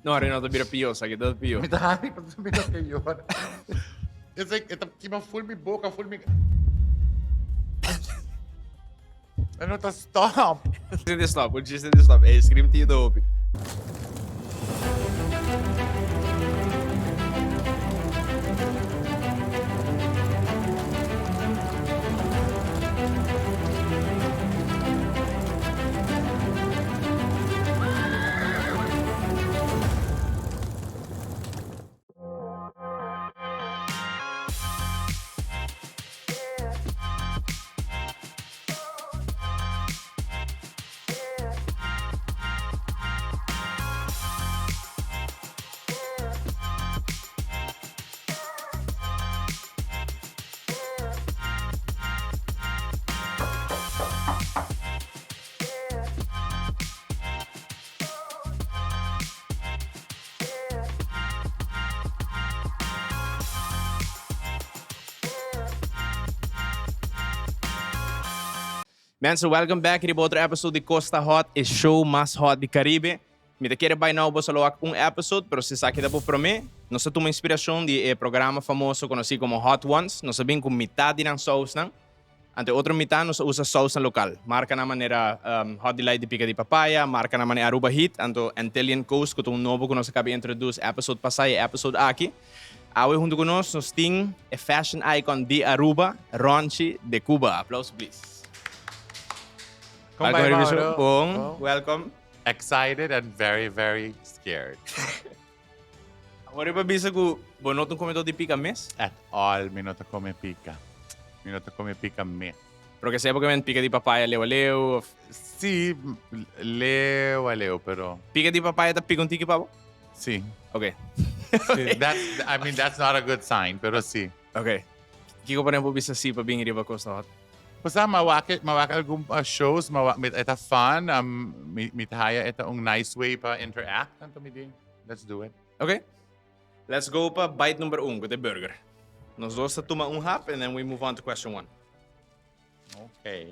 No, Renato, bira pio, sakit daw pio. May tahanay pa sa minok kayo. It's like, ito, kima full mi boca, full mi... Ano to? Stop! Just stop, would you say stop? Scream to you the hopi. Man, so welcome back. Ito outro episode de Costa Hot, é show mais hot de Caribe. Me quer vai não vou só episode, pero se sabe que dá para mim, nós temos uma inspiração de programa famoso conhecido como Hot Ones. Nós sabemos com metade ng sauce não. Ante outra metade nós usa sauce local. Marca na maneira hot delight de pica de papaya, marca na maneira Aruba Heat, anto Antillean Coast, que é novo que nós acabamos de introduzir episode passado e episode aqui. Awe junto conosco nós temos a fashion icon de Aruba, Ronchi de Cuba. Aplausos, please. Welcome. Excited and very, very scared. Agora pa bisa ko bonot ng komento de pica mes? At all, minuto come pica. Minuto come pica me. Pero kasi porque men pica de papaya leo. Sí, leo, pero... Pica de papaya ta pica tiki pa po? Sí. Okay. Sí, that's not a good sign, pero sí. Okay. Kiko pa rin po bisa si pa bingi ba Costa Hot? Basta mawakit algum shows, ita fun, mitahaya ita ang nice way pa interact. Let's do it. Okay. Let's go pa bite number 1 with the burger. Nos dos sa tuma hap and then we move on to question 1. Okay.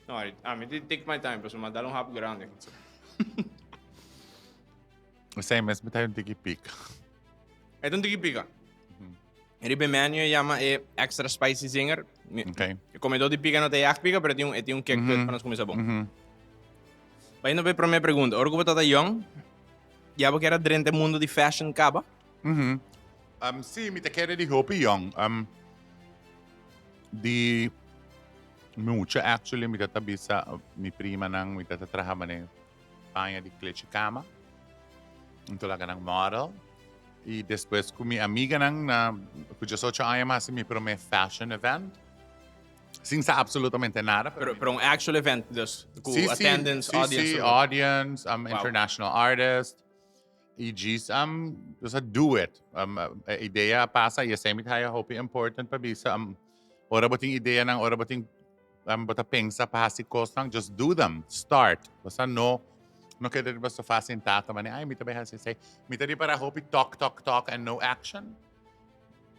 No, I did take my time, pero madalong hap ground. Same as tayo tiki-pica. Itong tiki pica. Ribe menu llama extra spicy zinger. Okay. Comedor de pica no te yak pica, pero ito yung cake para nos comer sabon. Vai no be para me pergunta, orgo bata young? Ya ba kera drente mundo de fashion kaba? Sí, mi te queda de hopi young. Di mucho actually mi tatabi sa mi prima nang mi tatatrahaman eh panya di kleche kama. Ito talaga ng model. E depois com minha amiga nang na cuja socha aya mas mi pro me fashion event. Sin sa absolutamente nada. Pero un actual event, dus attendance, audience. Sí, audience, Wow. international artist. E.g. Just do it. Ideya pasa, yasemi tayo hope important pa bisa. Ora bating ideya nang, ora bating bata pensa pahasikos nang, just do them. Start. Basta no queda de basta fazem tata, mas ai, mita bem say, mita di para hope talk and no action.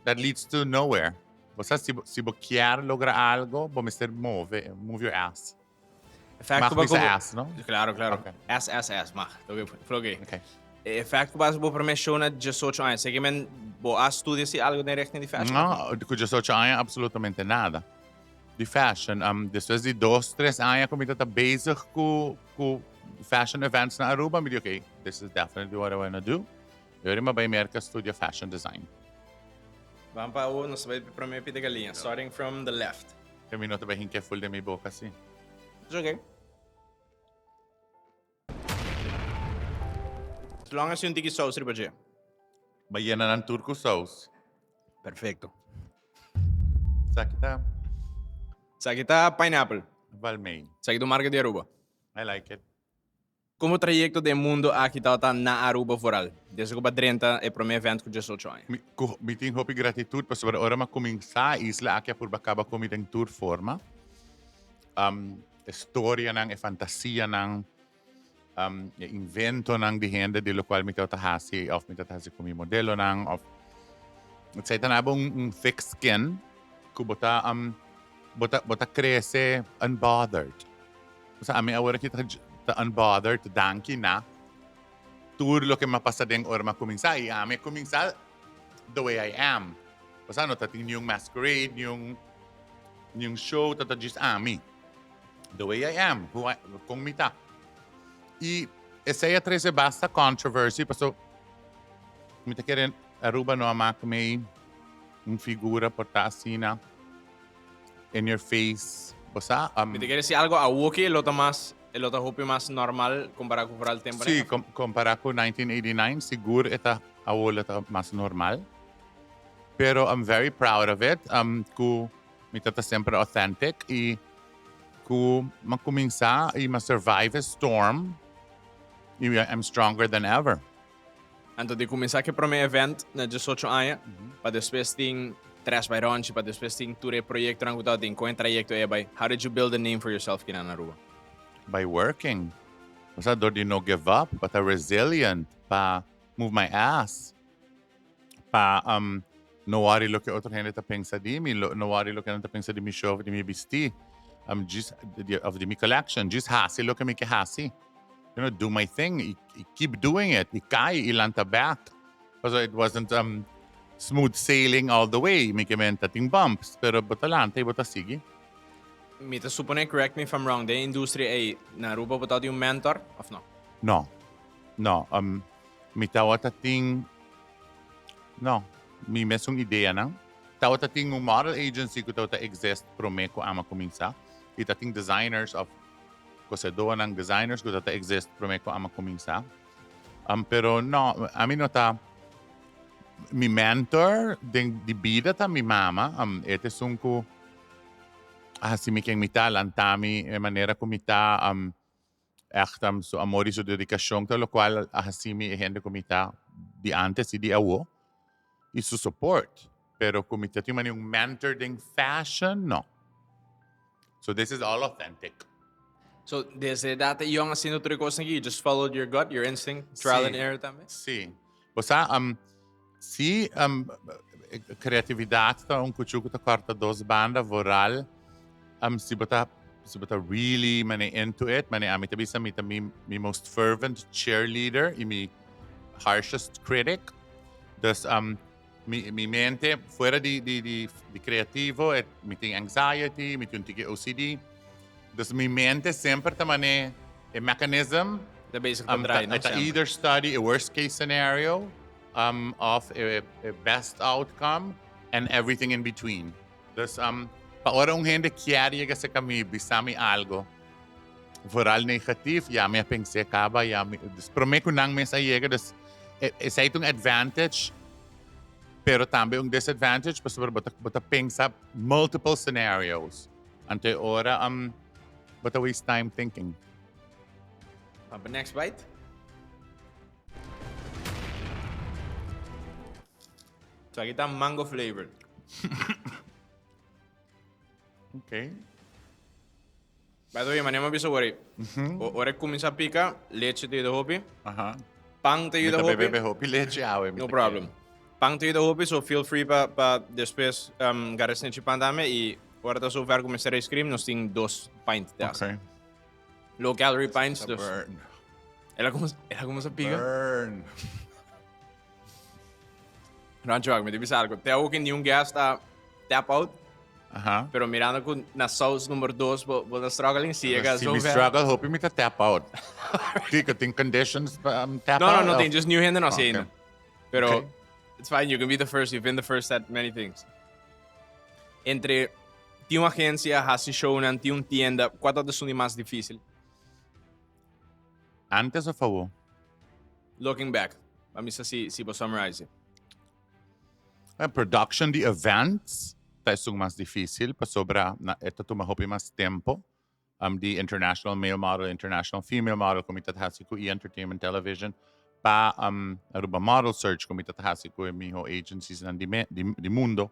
That leads to nowhere. Basta si bo quer lograr algo, bo mister move your ass. Fact Mach bisa ass, no? Claro. Okay. Ass, mach. Okay. Okay. Fact ko ba sa para me show na just so chance. Sige men, bo studio si algo na direct de fashion. No, cuja socha aya absolutamente nada. De fashion, depois de 2-3 anos kung tá basic ku fashion events na Aruba, me okay, this is definitely what I want to do. Eu rin mabay merka studio fashion design. Vamos pa o nos vai para me pita galinha, starting from the left. Kami no tabay hinke full de mi boca si. It's okay. As long as yung tiki sauce riba dyan. Bayan na ng turco sauce. Perfecto. Sa kita pineapple. Valmay. Sa kita marca de Aruba. I like it. Como trayecto de mundo aqui tá na Aruba foral. Desde que o 30 é o primeiro evento que eu sou choi. Meeting hopi gratitude pa sobre ora makuming sa isla aqui por bacaba comida tour forma. História ng fantasia ng invento ng dihenda di lo qual mi tatahasi of mi tatahasi kumi modelo ng of sa itanabong thick skin kubota bota trese unbothered sa amin awara kita ta unbothered danki na tur lo que mapasadeng or makuminsa ame kuminsa the way I am basta no tating yung masquerade yung show tata just ami the way I am kung mita e essa trese basta controversy paso mita queren Aruba no amak may figura portasina in your face basta ¿Me te quieres decir algo a Wookie, el otro hopi más normal comparado con el tiempo? sí comparado con 1989 siguro esta awol esta mas normal pero I'm very proud of it ku mitata sempre authentic e ku makuminsa e ma-survive a storm I'm stronger than ever. Anto de começar que para meu evento na 18 anos, para depois tem três by Ronchi, para depois tem ture projeto tranquilo, tem com trajecto é by. How did you build a name for yourself aqui na Aruba? By working. Basta do di no give up, but resilient, pa move my ass. Pa no worry lo que otro gente ta pensa di mi, no worry lo que não ta pensa di mi show, di mi bisti. Just of the mi collection, just hasi lo que mi ke hasi. You know, do my thing. I keep doing it. Ikai ilanta back. Because it wasn't smooth sailing all the way. May tating bumps. Pero botalante, botasigi. Me te supone, correct me if I'm wrong, the industry ay na Aruba botado yung mentor, of no? No. Mi tawatating... No. Mi mesong ideya nang. Tawatating yung model agency ko tawata exist pro me ko ama kuminsa. Itating designers of kasi doon ang designers ko tata exist pero may ko ama kuminsa. Pero no, amin no ta mi mentor ding di bida ta mi mama ete sungko si mi keng mita lantami manera kumita ektam so amori so dedikasyon ta lo cual asimi hende kumita di antes di awo isu support pero kumita ti man yung mentor ding fashion no. So this is all authentic. So, desde dati yung haciendo tuloy ko you just followed your gut, your instinct, trial and error también? Sí. Basta, si kreatividad ta un kuchuko ta kwarta dos banda voral, si bata really mane into it, mane amita bisa mita mi most fervent cheerleader, mi harshest critic. Das mi mente fuera di creativo, et miting anxiety, miting OCD. Dus mi mente sempre tamane a mechanism The basic patray, no? to either study a worst case scenario of a best outcome and everything in between. Dus paora un gente chiari kasi kami bisami algo. Vooral negatief, ja me pensé kaba, ja me dus prome ko nang mesa yega dus isa itong advantage pero tambe un disadvantage pas bota pensa multiple scenarios. Ante ora but I waste time thinking. Papa, next bite. So, kita mango flavored. Okay. By the way, manema biso worry. Ore kumisa pica, leche tayo hopi. Pang tayo Mita hopi. bebe hopi leche awe. No problem. Pang tayo hopi, so feel free pa después gares na chipandame y ora ta so ver começar a scream, nós tem 2 pints dessa. Okay. Low calorie pints. It's a burn. Ela como sa pica? Burn. Rancho, me dibi sa algo. Te ako hindi yung gas tap out. Pero mirando ko na sauce number 2, bo na struggling siya. Si mi struggle, hope mi ta tap out. Di ka ting conditions tap out? No, nothing. Just new hand na saying. Okay. Pero Okay. it's fine. You can be the first. You've been the first at many things. Entre ti uma agencia, hasi show nan ti un tienda, qual é o mais difícil? Antes of awo? Looking back, vamos si vou summarize. Production di events, tayo mas difícil, pa sobra na ito tumahopi mas tempo. The international male model, international female model, kumitatahasi ko e-entertainment television, pa Aruba model search, kumitatahasi ko miho agencies ng di mundo,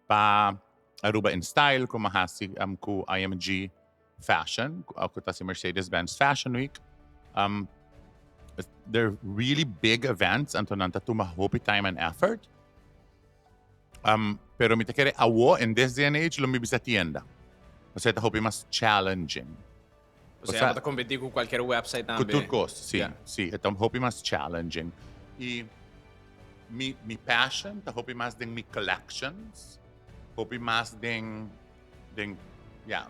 pa Aruba in style, kumahasi ko IMG fashion, ako ta si Mercedes-Benz Fashion Week, they're really big events anto nanta tuma hopi time and effort. Pero mi te kere awo in this day and age lumibis sa tienda. O sea, hopi mas challenging. O sea, bota competir com qualquer website também. Kutukos, sim, Yeah. sim. Então hopi mas challenging. E mi passion ta hopi mas ding mi collections. Hopi mas ding yeah.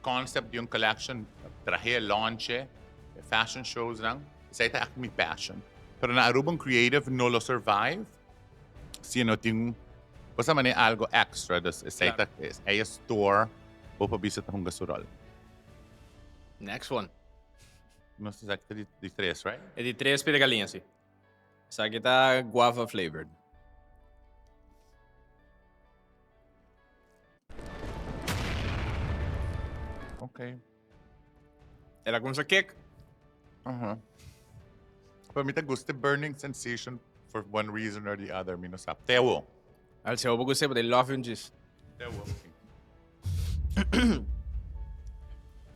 Concept yung collection trahe launch fashion shows lang. Isa ita mi passion. Pero na Arubang creative no lo survive. Sino ting basta man algo extra das isa ita ay store o pabisa ta hong gasurol. Next one. Não sei se de três, right? É de 3 galinhas, sim. Essa aqui tá guava flavored. Ok. Ela começa a kick. Para mim, gusto burning sensation for one reason or the other. Mi no sabe. Tewo. Al seu eu gostei, porque love yung gist. Tewo.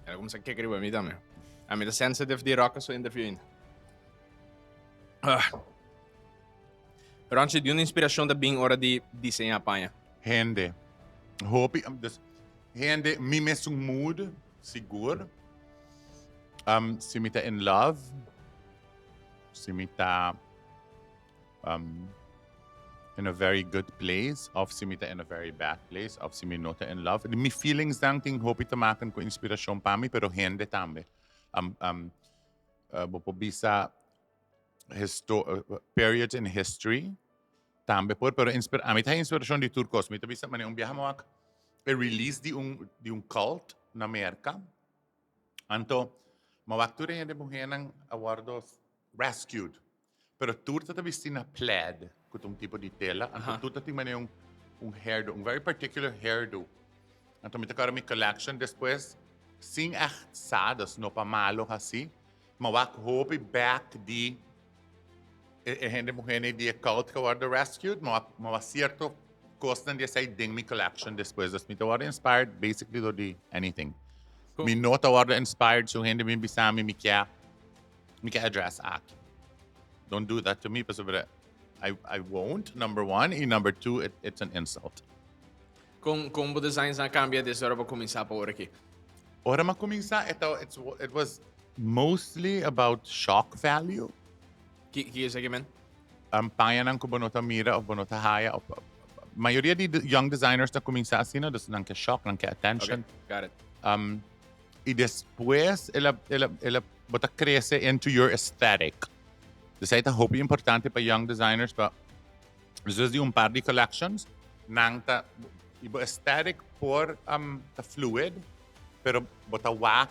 Ela começa a kick riba, mim também. A mim tá sensitive de rock so interview ainda. Pero antes de uma inspiração da bem hora de desenhar apanha. Hende. Hope. Hende, mi mesmo mood, seguro. Se me tá in love. Se me tá in a very good place. Of se me tá in a very bad place. Of se me nota in love. Mi feelings lang ting hope tamakan ko inspirasyon pa mi, pero hende tambe. Bopobisa periods in history tambe por pero amit hay inspirasyon di turcos mi tabisa man yung biyahamawak release di un cult na Amerika anto mawakture yende buhay ng awardos rescued pero turta tabisi na plaid kutong tipo di tela anto turta tingman yung hairdo un very particular hairdo anto mitakara mi collection después sin sados no pamalo kasi mawak hopi back di gente mujer di cult que war the rescued mawa cierto costan de say ding mi collection después das mi tawar inspired basically do di anything cool. Mi nota war inspired so gente mi bisami mi kya address aqui don't do that to me because I won't number one and number two it's an insult Com o designs na cambia dessa hora para começar por aqui. Ora ma comienza it was mostly about shock value. Que é isso aqui, man? Payanan ko bonota mira o bonota haya. Mayoria di young designers na comienza assim, no? Nang ke shock, nang ke attention. Okay, got it. Y después, ela bota crece into your aesthetic. Desa ita hope importante pa young designers pa. Desde di un par di collections, nang ta ibo aesthetic por ta fluid, pero bota wak,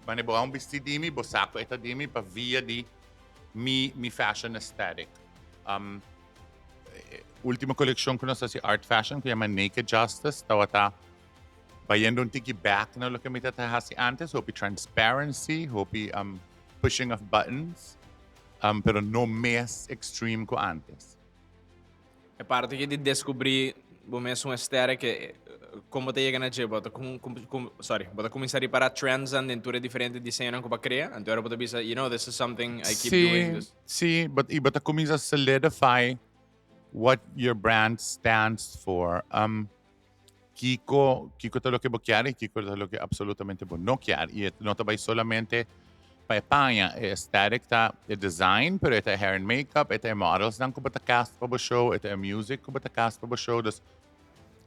mane bo ang vestidimi, bosako ita dimi pa via di mi fashion aesthetic. Última colección ko na sa si art fashion, kaya man Naked Justice, tawata bayendo un tiki back na lo que mi tatahasi antes, hopi transparency, hopi pushing of buttons, pero no mes extreme ko antes. É parte que de descobrir o mesmo aesthetic como te chega na je bota bota começar a para trends and dentro diferente desenho como para criar então era bota bisa this is something I keep doing this. Sí, but comienza a solidify what your brand stands for. Kiko te lo que bo chiari, Kiko te lo que absolutamente bo no chiari. Y no te vai solamente pa España, aesthetic ta design, pero ita hair and makeup, ita models nang ko bata cast pa bo show, ita music ko bata cast pa bo show, das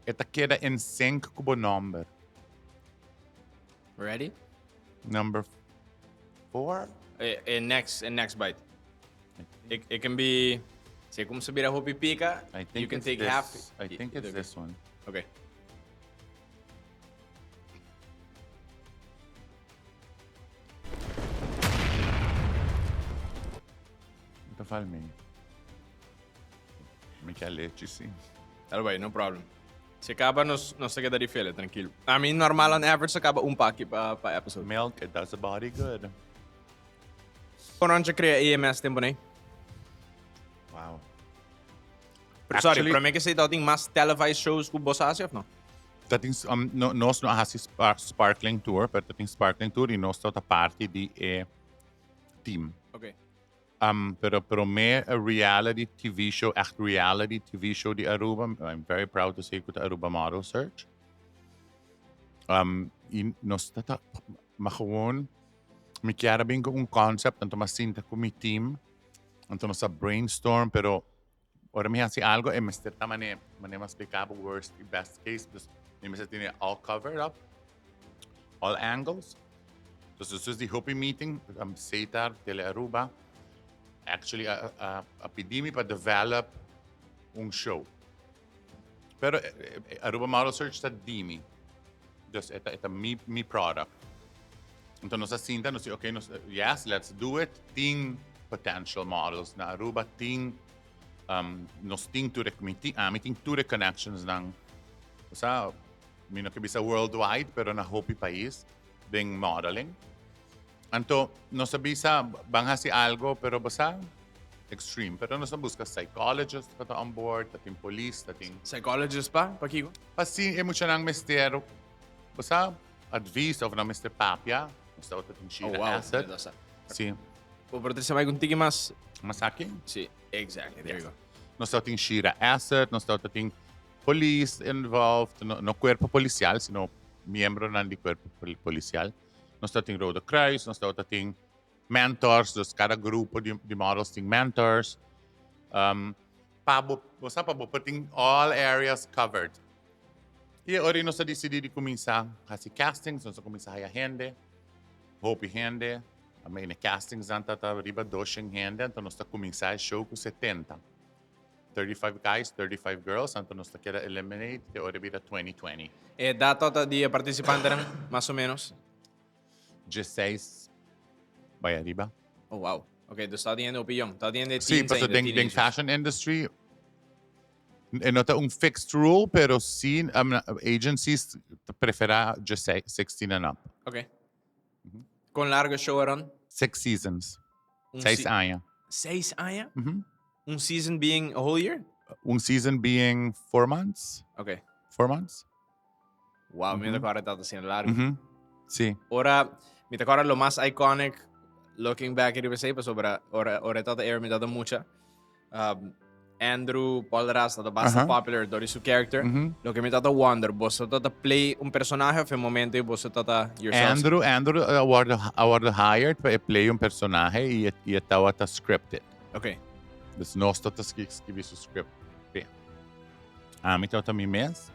ita queda in sync ko bo number. Ready? Number 4? Next bite. It can be se como subir a hopi pica, you can take half. I think it's this one. Okay. Ito fal me. Me leche, sim. Tá bem, no problem. Se acaba, nós queda de fila, tranquilo. I mean, normal, on average, acaba pack pa episode. Milk, it does the body good. Quando você cria EMS tempo, né? Wow. Sorry, para mim que você tem mais televised shows com bossa assim, não? Tatins nós não hasi sparkling tour, pero tatins sparkling tour e nós tota parte di team. Okay. Pero may a reality TV show, echt reality TV show di Aruba. I'm very proud to say ko ta Aruba Model Search. Nos tata makawon mi chiara bingo un concept anto masinta ko mi team anto nos a brainstorm pero ora mi hasi algo e mister ta mane mas explicable worst best case dus mi mister tiene all covered up all angles. Dus this is the hopi meeting Setar tele Aruba. Actually, pedimi para develop un show. Pero Aruba Model Search está dimi. Just esta mi product. Então nós assinta, nós okay, yes, let's do it. Ting potential models na Aruba, ting nós ting to ting to connections ng sa mino que bisa worldwide pero na hopi país ding modeling. Anto, no sabisa bangha si algo pero basta extreme. Pero no sa busca psychologist pa on board, tating police, tating... Psychologist pa, Pakigo? Pasi emosyon ang mistero. Basta advice of na Mr. Papia. Basta tating Shira asset. Si. O, pero sa may kuntigi mas... Masaki? Si, exactly. There you go. No sa tating Shira asset, no sa tating police involved, no cuerpo policial, sino miyembro ng di cuerpo policial. Nós temos Roda Cruz, nós temos mentors, dos cada grupo de models tem mentors. Basta pabo putting all areas covered. E ora nós decidimos começar a fazer castings, nós começar a gente, hopi gente, a minha castings anta tá riba 200 gente, então nós começar a show com 70. 35 guys, 35 girls, então nós queremos eliminate, e ora vira 2020. E data de participante rin, mais ou menos? 16 by arriba. Oh, wow. Okay, dus está teniendo opinión. Está teniendo Sí, pero den fashion industry no está un fixed rule, pero sí agencies prefieren just 16 and up. Okay. Con largo show eran? 6 seasons. 6 años. 6 años? Un season being a whole year? Un season being 4 months. Okay. 4 months. Wow, me acuerdo tanto haciendo largo. Sí. Ahora, me acuerdo lo más iconic, looking back, iba a decir, pues ahora está air me dado mucha. Andrew Paul Ras, está bastante popular, Dory su character. Lo que me está wonder, vos está play un personaje, en un momento y vos está yourself. Andrew award hired para play un personaje y estaba scripted. Okay. Dus no está escribir su script. Mi está mi mes.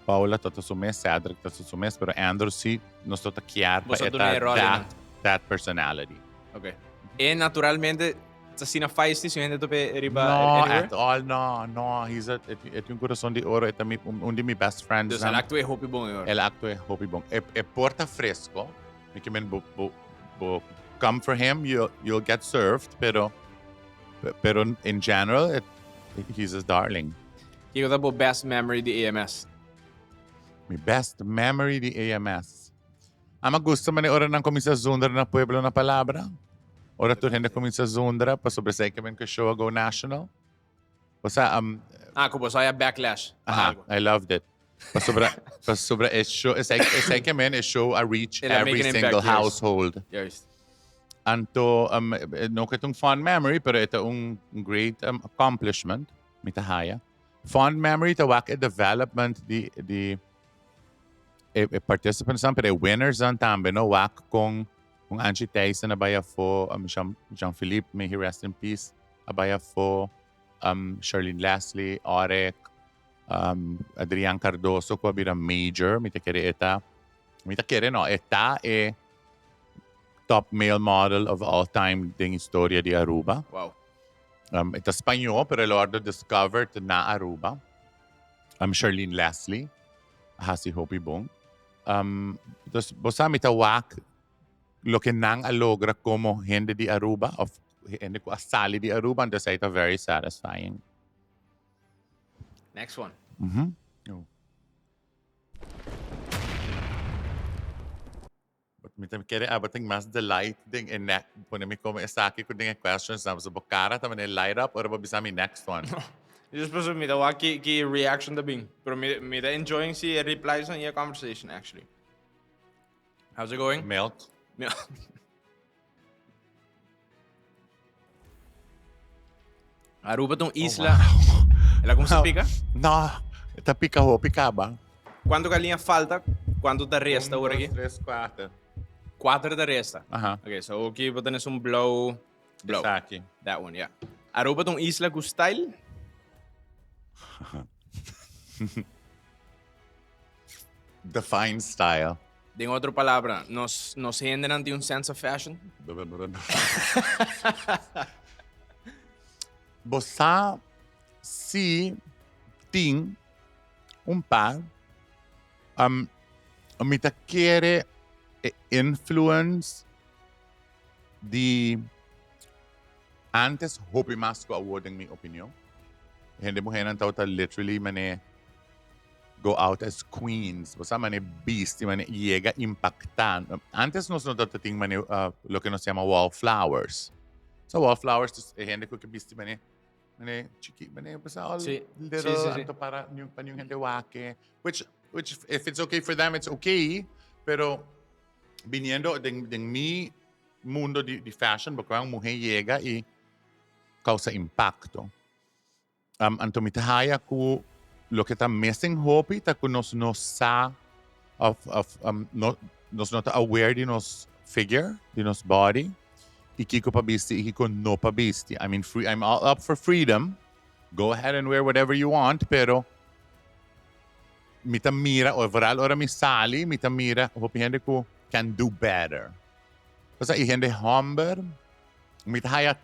Paula está su mes, Cedric está su mes, pero Andrew sí no está chiar para that personality. Okay. E naturalmente Sina feisty, si gente tope riba no, anywhere? At all, no. He's yung corazón de oro. Ito un de my best friends. Dus el acto es hopi bong oro. El acto es hopi bong. Porta fresco. You can come for him, you'll get served. Pero in general, he's a darling. Kiko tabo best memory di AMS? My best memory di AMS. Ama gusto man ora ng komisa Zundra na Pueblo na Palabra. Ora tu gente komisa Zundra pa sobre sa ikamen ko show go national. Basta kubo saya backlash. I loved it. Pa sobre show sa ikamen show a reach every single household. Yes. Anto no ketong fond memory pero ito un great accomplishment mitahaya. Fond memory tawak development di participants pero winners ang tambe no wak kung Angie Tyson abaya fo Jean-Philippe, may he rest in peace, abaya fo Charlene Leslie, Orek, Adrian Cardoso ko abira major mitakere eta top male model of all time ding historia di Aruba. Wow. Ita Espanyol pero Lordo discovered na Aruba. Charlene Leslie, hasi Hopi Bong. Entonces, bosa mitawak lo que nang alogra como gente di Aruba, of gente ko asali di Aruba, and that's very satisfying. Next one. Oh. But mitam kere abating mas delight ding in neck. Pone mi como esaki ko ding questions na sa bokara taman light up or babisa mi next one. Just because me da ki reaction da bing. Pero me da enjoying si replies on your conversation actually. How's it going? Milk. Aruba é uma isla. wow. Ela como se pica? No, esta pica ho, picaba. Quanto galinha falta? Quanto te resta agora aqui? 3, 4. 4 te resta. Aham. Ok, so aqui vou ter um blow. Essa aqui. That one, yeah. Aruba é uma isla com style? Define style. Em outra palavra, nos hindran de um sense of fashion? Você se tem par mita quer influence de antes hopi mas ko award em minha opinião. Hindi mo henan tauta literally mane go out as queens. Basta mane beast, mane llega impactan. Antes nos no ting mane lo que nos llama wallflowers. So wallflowers gente ko que beast mane chiki mane basta all Sí. little Sí. anto para yung gente wake. Which if it's okay for them, it's okay. Pero viniendo de mi mundo de fashion, porque ang mujer llega y causa impacto. Anto mitahaya ko lo que está missing hopi ta ko nos sa nos nota aware de nos figure, de nos body. Ikiko pa bisti, ikiko no pa bisti. I mean, I'm all up for freedom. Go ahead and wear whatever you want, pero mita mira overall ora mi sali, mita mira hopi gente ko can do better. Basta ihende humber, mitahaya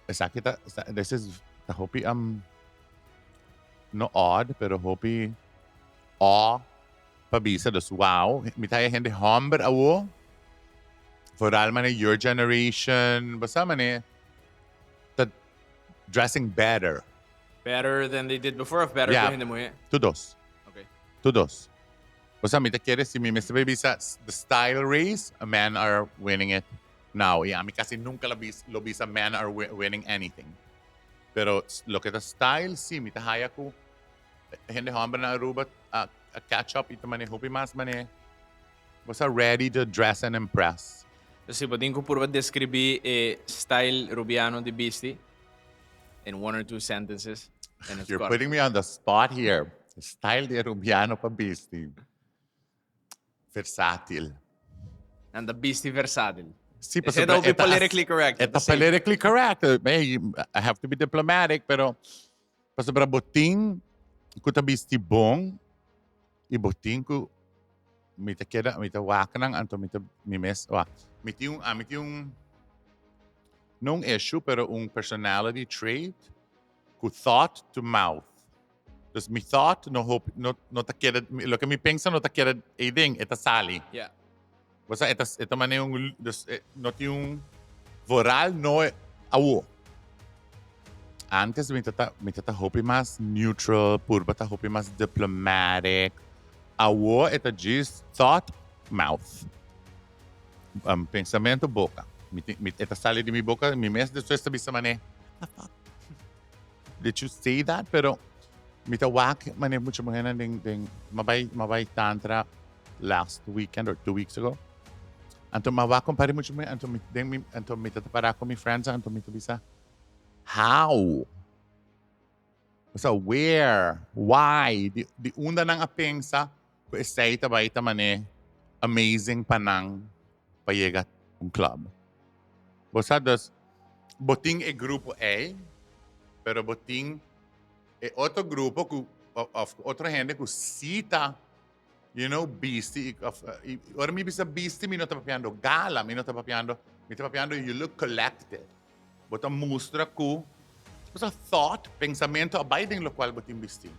esa kita this is the hopi no odd pero hopi pabisa dos wow mitaya gente humber awo for all mane your generation basta mane that dressing better Better than they did before, or better Yeah. kung hindi mo todos Okay. todos basta mita quiere si mi Mr. Baby sa the style race a men are winning it now yeah kasi nunca lo bisa men are winning anything pero lo que the style si mitahaya ko hindi humber na Aruba catch up ito mane hopi mas mane basta ready to dress and impress. Kasi pwedeng ko puro describe style rubiano de Beastie in 1 or 2 sentences. And it's You're got putting me on the spot here. Style de Rubiano pa Beastie. Versátil. and the Beastie versatile. Sí, Is it be politically correct? Ito politically correct. Hey, I have to be diplomatic, pero pasabra boting ko ta Beastie bong, iboting ko mita wakanang anto mita mimes. Miti yung nung issue pero un personality trait ku thought to mouth. Dus mi thought no takira lo que mi pensa no takira eding eta sali. Yeah. Basta ito man yung not yung voral no awo. Antes mi tata hopi mas neutral, purba ta hopi mas diplomatic. Awo ito just thought mouth. Pensamento boca. Ito sali di mi boca, mi mes después sabi sa mane. Did you say that? Pero mitawak mane mucho mahena ding mabay tantra last weekend or 2 weeks ago. Anto mawakon pare mucho mahena anto mitapara ko mi friends anto mitabisa. How? So where? Why? Di unda nang apensa ko estaita ba ita mane amazing panang payegat un club. Bosados boting grupo A, pero boting otro grupo of otra gente que cita, you know, beastie. Ora mi bisa beastie, mi no está papiando gala, mi no está papiando, you look collected. Bota mustra ku, basta thought, pensamento, abiding lo cual boting beastie.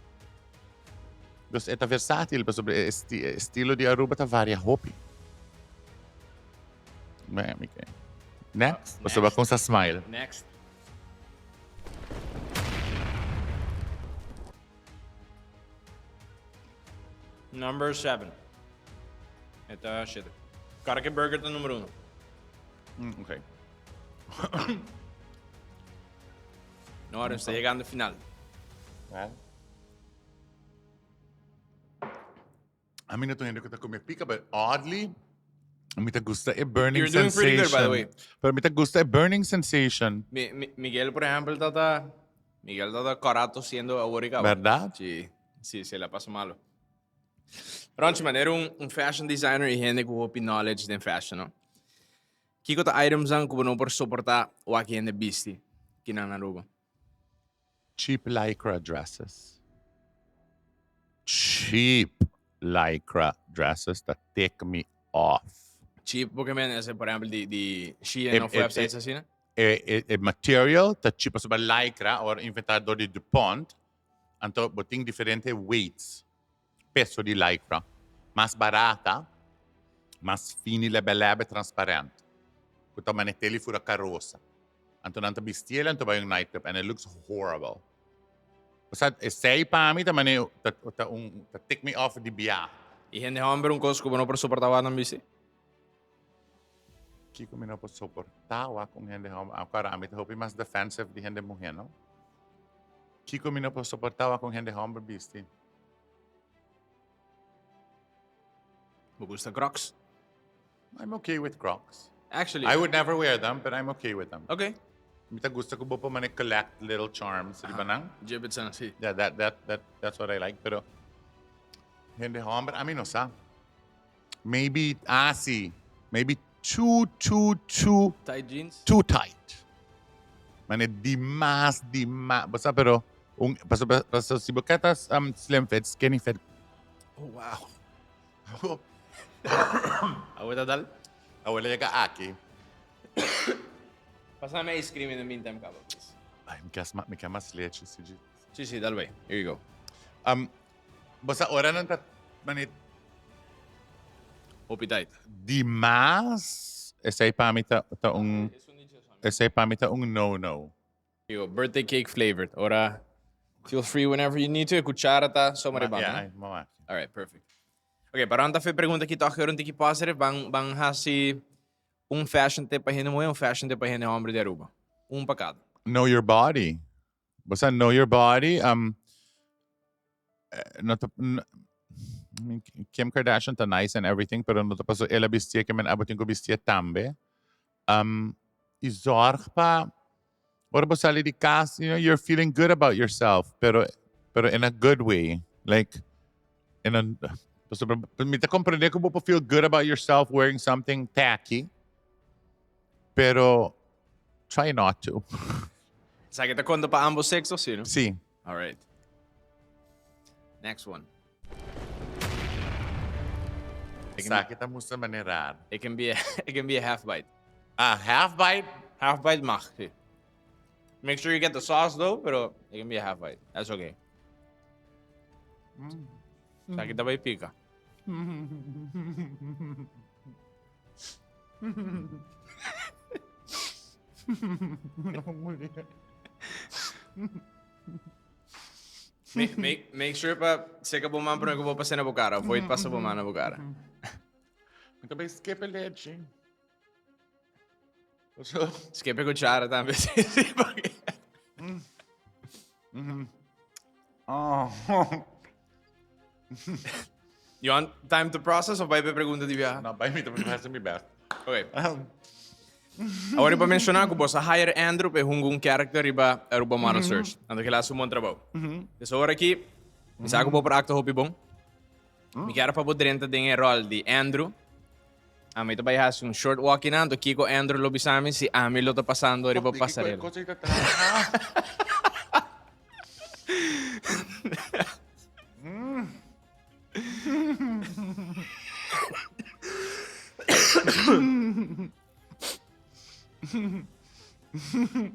Dus eta versátil, pero sobre estilo de Aruba ta varia hopi. Next? Basta ba kung sa smile? Next. Number 7. Ito, shit. Karake burger ito numero 1. Okay. No, ahora está llegando al final. Well, a mí no tengo que comer pica, but oddly, A mí te gusta a burning You're doing sensation. pretty good, by the way. Pero a mí te gusta a burning sensation. Miguel, por ejemplo, Miguel está carato siendo aborigado. ¿Verdad? Sí, se la pasa malo. Ronchi, man, era fashion designer e gente com knowledge de fashion, no? Kiko ta items ang kubo no por suportar o aqui gente bisti, na Aruba. Cheap lycra dresses. Cheap lycra dresses that take me off. Cheap, porque man, esse, por exemplo, de Shein of websites assim, né? Material that cheap sobre lycra or inventado de DuPont. Anto boting diferente weights. Peso de lycra. Mais barata, mais fini lebe transparente. Kuta maneteli fura carroça. Anto nanta bistiela anto ba yung nightclub and it looks horrible. Basta sei pa mi tamane ta take me off di biya. E gente homem um coisa kubo no por suportar ng bisti. Kiko mi no po soportawa kung hindi hom. Akara amit hopi mas defensive di hindi mujer, no? Kiko mi no po soportawa kung hindi hom bisti. Me gusta Crocs. I'm okay with Crocs. Actually, I would never wear them, but I'm okay with them. Okay. Mita gusto ko po man collect little charms, di ba nang? Gibbets na si. Yeah, that's what I like. Pero hindi ho, but I mean, no sa. Maybe asi, maybe too Tight jeans. tight. Mane di mas. Basta pero basta si buketas slim fit, skinny fit. Oh, wow. Awet adal? Awala ka aki. Pásame ice cream in the meantime, Cabo, please. Ay, me quer mais leite, Cid. Sí, dale, way. Here you go. Basta ora nang manit Hopi tight. di mas esay pamita no. Here you go. Birthday cake flavored. Ora, feel free whenever you need to. Kutsara ta, somari bang. Yeah, mama. All right, perfect. Okay, para anta fe pergunta aqui, toque oron tiki positive, bang hasi fashion tip pa hene mo, fashion tip pa hene hombre de Aruba. Pa cada. Know your body. Basta know your body. I mean, Kim Kardashian ta nice and everything, pero no paso ela bistia que man abutin ko bistia tambe. Izorg pa. What about sali di kas? You know, you're feeling good about yourself, pero in a good way. Like, in a... Mita comprende ko po feel good about yourself wearing something tacky, pero try not to. Sa kita kondo pa ambos sexos, you know? Sí. All right. Next one. Sa kita mo sa manerar. It can be a half bite. Half bite? Half bite mag. Sí. Make sure you get the sauce though, pero it can be a half bite. That's okay. Sa kita ba pica? Make sure pa seka po man pero ko pa sa nabukara. Avoid pa sa po man nabukara. Ito ba skip a leche? Skip a kutsara tambe. Oh. You want time to process o pa ipe-pregunta di biya? No, by me, it has to be best. Okay. Agora pa mencionar ko sa hire Andrew pe hungong character riba Aruba model search. Ando kila sumon trabaho. So agora aqui, isa ko po para acto hopi bong. Mi kara pa po direnta din rol di Andrew. Ito ba has yung short walking na, to Kiko Andrew lobi sa amin, si Ami lo to pasando riba pasarela.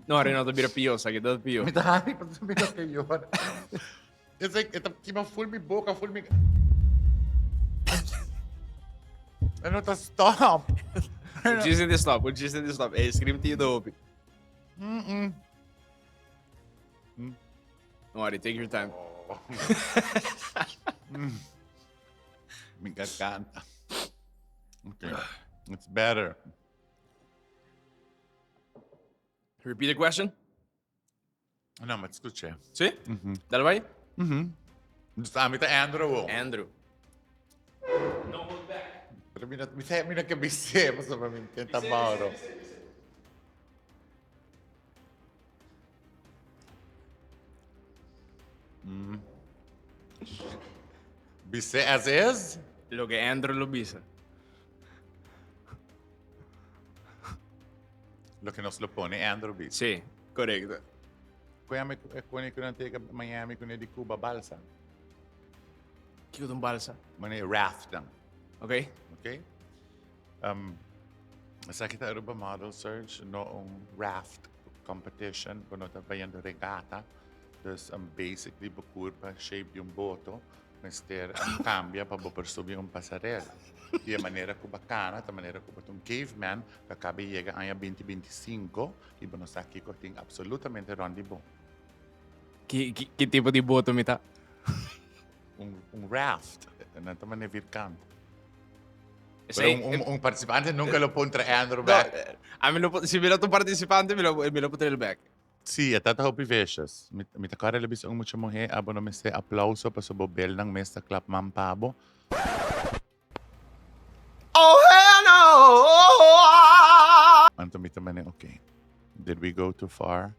No, Renato bira pio, sa kita pio. Me dahani pa sa bilang kayo. It's like, ito, kiba full mi boca, full mi... Ano to, stop! Would you say this stop? Eh, scream to you the hopi. No worry, take your time. Me encanta. Okay, it's better. Repeat the question. No, ma escuché. ¿Sí? Dale, vai. Just amita Andrew. Andrew. No hold back. Pero mi nagkabise. Basta mamintenta mauro. Bise as is? Lo que Andrew lo visa. Lo que nos lo pone Andrew Bise. Sí, correcto. Kaya may kunin ko ng taga Miami kunin di Cuba balsa. ¿Qué es un balsa? Mani raft lang. Okay? Okay? Sa kita Aruba model search noong raft competition kuno tabayan do regata. Dus basically bukur pa shape yung boto. Mister cambia pa bupersubi yung pasarela. De maneira que bacana, da maneira que um caveman, que acaba chega a 2025 e nos aqui tem absolutamente rondi bom. ¿Qué tipo de boto me está? Raft, não está maneira vircante. Pero Participante nunca lo pone traendo back. Si me lo tu participante, me lo pone el back. Sim, até tá hopi vicious. Me tá cara lebis ang mucha mulher, abo no me se aplauso pa sa bobel ng mesta clap mampabo. Oh, hell no! Anto me também, okay. Did we go too far?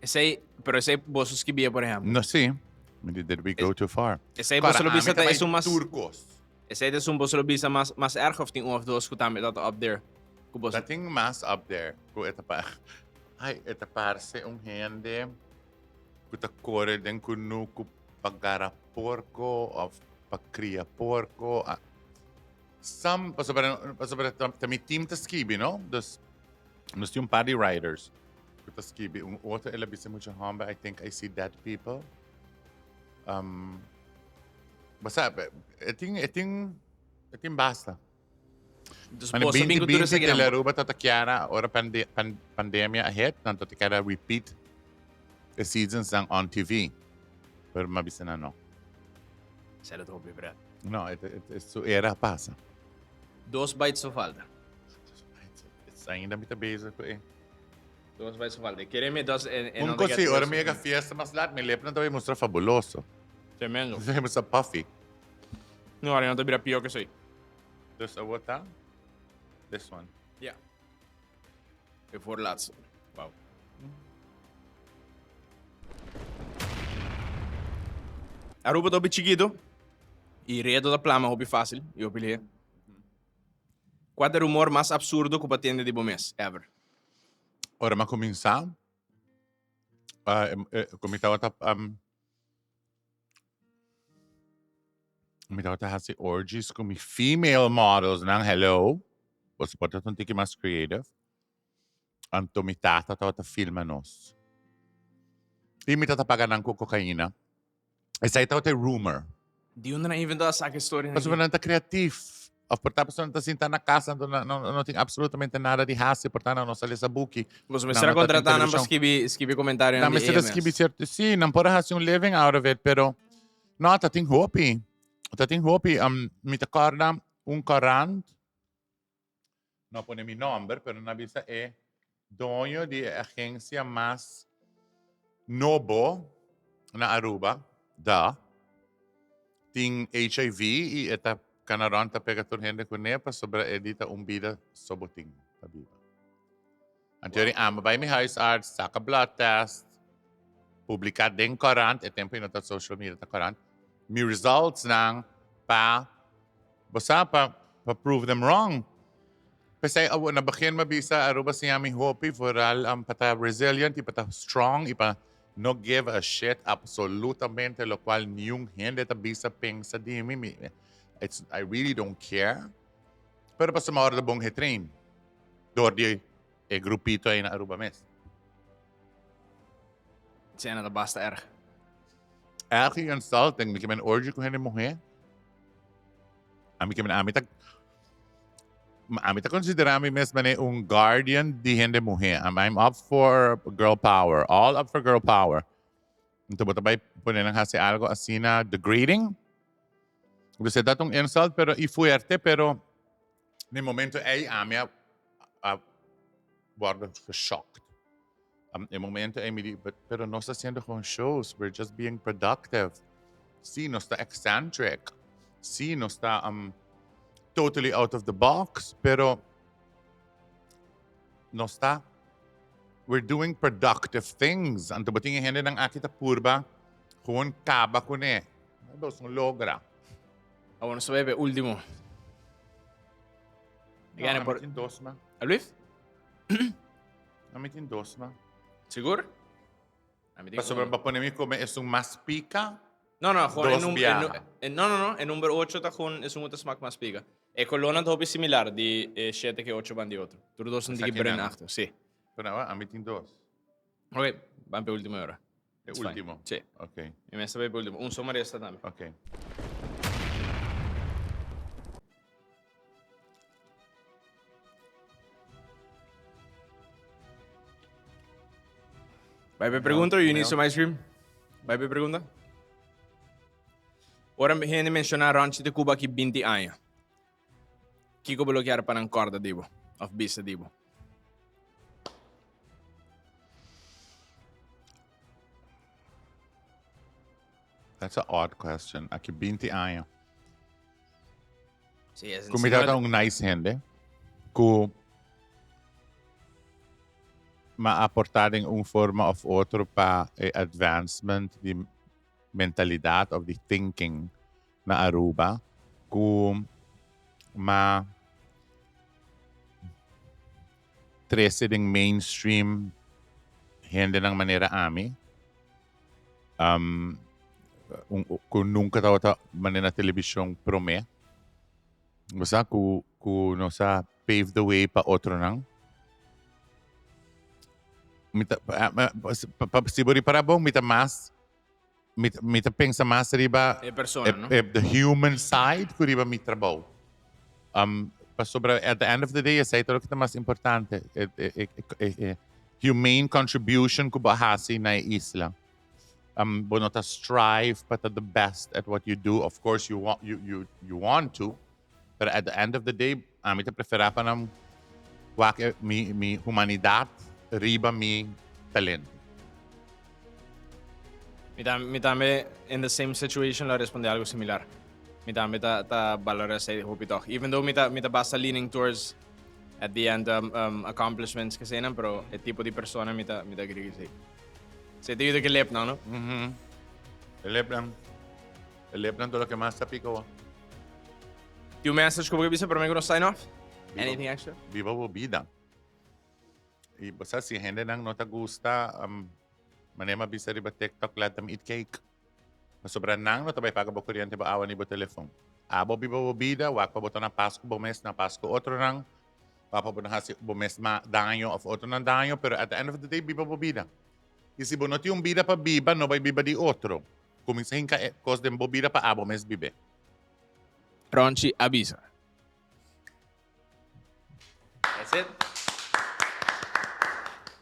Pero ese vos escribía, por ejemplo. No, sí. Did we go too far? Ese vos lo viste es un más... Turcos. Ese es un vos lo viste más erg of ting of dos kutame dat up there. Dat ting mas up there. Kung ito pa. Ay, ito parse un hende. Kuta kore den kunu ku pagara porco of pagkria porco. Some pasobra tami team ta skibi, no? Dus yung paddy riders. Kuta skibi. Un otro elabisa mucho hamba. I think I see dead people. Basta, iting basta. Ano, 2020 de la Aruba tatakyara, ora pandemia ahead, nang tatakyara repeat the seasons ng on TV. Pero mabisa na, no? Se lo tengo que preparar. No, su era pasa. 2 bites of falda. Ainda mita beza ko eh. 2 bites of falda. Quereme dos en Kung kasi, ora mega fiesta mas lahat, may lep na tayo mostra fabuloso. Tremendo. Kasi mo sa puffy. No, ahora no te mira peor que soy. There's a what now? This one. Yeah. Before laatste. Wow. Aruba to chiquito. Y reto da plama hobby fácil. Eu pilhei. Qual é o humor mais absurdo que batende de mês ever? Ora ma cominciamo. Comitava ta comitava ta hasi orgies com female models ng hello. Você pode ter um tique mais creative. Anto mitata ta filma nos. E mitata paganang ko kokaina. Essa aí tá o rumor. Die onder een van dat zaken story. Mas não tá criativo. Of portanto, não tá sentado na casa, não tem absolutamente nada de raça, portanto, não sale sa buki. Você me será contratando para escrever comentário na de EMS. Escrever certo, sim, não pode fazer living out of it, pero não, tá tem hopi. Tá tem hopi, me acorda corante. Não pone mi nombre, pero na visa é dono de agência mais novo na Aruba, ting HIV e eta kanaron ta pegaturhende ko ne pa sobra edita umbida soboting tabiba. Anteriori bay mi huisarts, saka blood test, publicar den korant, e tempo ino ta social media ta korant, mi results nang pa prove them wrong. Kasi na bakyan mabisa Aruba siya mi hopi foral pata resilient, pata strong, no give a shit absolutamente, lo cual niyong hindi tabisa ping sa dimi. I really don't care. Pero pa sa mga hora bong hetrain, door di grupito ay na Aruba mes. Cena da basta erg. Actually insulting, mi kaman orgy ko hindi mo he. Amita considerami mes mane un guardian di hindi mo he. I'm up for girl power. All up for girl power. Ito ba tabay po na hasi algo asina degrading? Gusto datong insult pero ifuerte pero ni momento ay amia guarda shocked. Ni momento ay pero no está haciendo con shows. We're just being productive. Sí, no está eccentric. Sí, no está totally out of the box, pero no está. We're doing productive things. Ang tabating hindi ng akita purba, kung kaba ko ne. Ano sung logra? Vamos a ver, último. Gana por... Amitin dos ma. Alvif? Amitin dos ma. Seguro? Pasobra ba po namin kung may isang mas pica? No, gewoon Dos biyaha. En numero 8 está con es un otro smaak más pica. E colonna het hopi similar di 7 che 8 van di otro. Tur dos en die bren achter, sí. Pero na, amitin dos. Ok, van pe último hora. El último? Sí. Okay. Y me está pe último. Un somar esta también. Okay. Vai pe pregunta, you need some ice cream? Vai pe pregunta? Ora viene mencionar Ronchi de Cuba que 20 años. Kiko bloquear para un corda dibo. Of bisa dibo. That's an odd question. Aqui 20 anos. Sí, es Kung may tatang nice hindi, kung maaportaring forma of outro pa advancement di mentalidad of the thinking na Aruba, kung trese ding mainstream hindi ng manera ami, kung nunca tawa manera televisyong prome, basta kung no sa pave the way pa otro nang, siburi para bong mita pensa mas riba persona, no? the human side ko riba mi trabaho. Pasobra at the end of the day say ito kita mas importante humane contribution ko bahasi na isla. Bonota strive but at the best at what you do. Of course you want to, but at the end of the day amita prefera pa ng mi humanidad riba mi talento. Mi también in the same situation la responde algo similar. Mi también ta valora sa hopi talk. Even though mi ta basta leaning towards at the end accomplishments kasi nan, pero el tipo di persona mi ta agree kasi. Sa ito yung kilip na, no? Elep lang to lo que más sapi ko. Yung message ko bisa pero may gonna sign off? Anything extra? Viva vida. Y basta si gente nang no ta gusta, manema bisa riba TikTok lahat tam eat cake. Masobra nang no tabay paga ba kuryente ba awan ibo telefon. Abo viva vida, wak pa boto na Pasko bumes na Pasko otro nang papa bo na hasi bumes ma danyo of otro nang danyo, pero at the end of the day viva vida. Y si bonot yung vida pa biba, no bay biba di otro. Kuminsahin ka cos dem bo vida pa abo mes bibe. Ronchi avisa. That's it.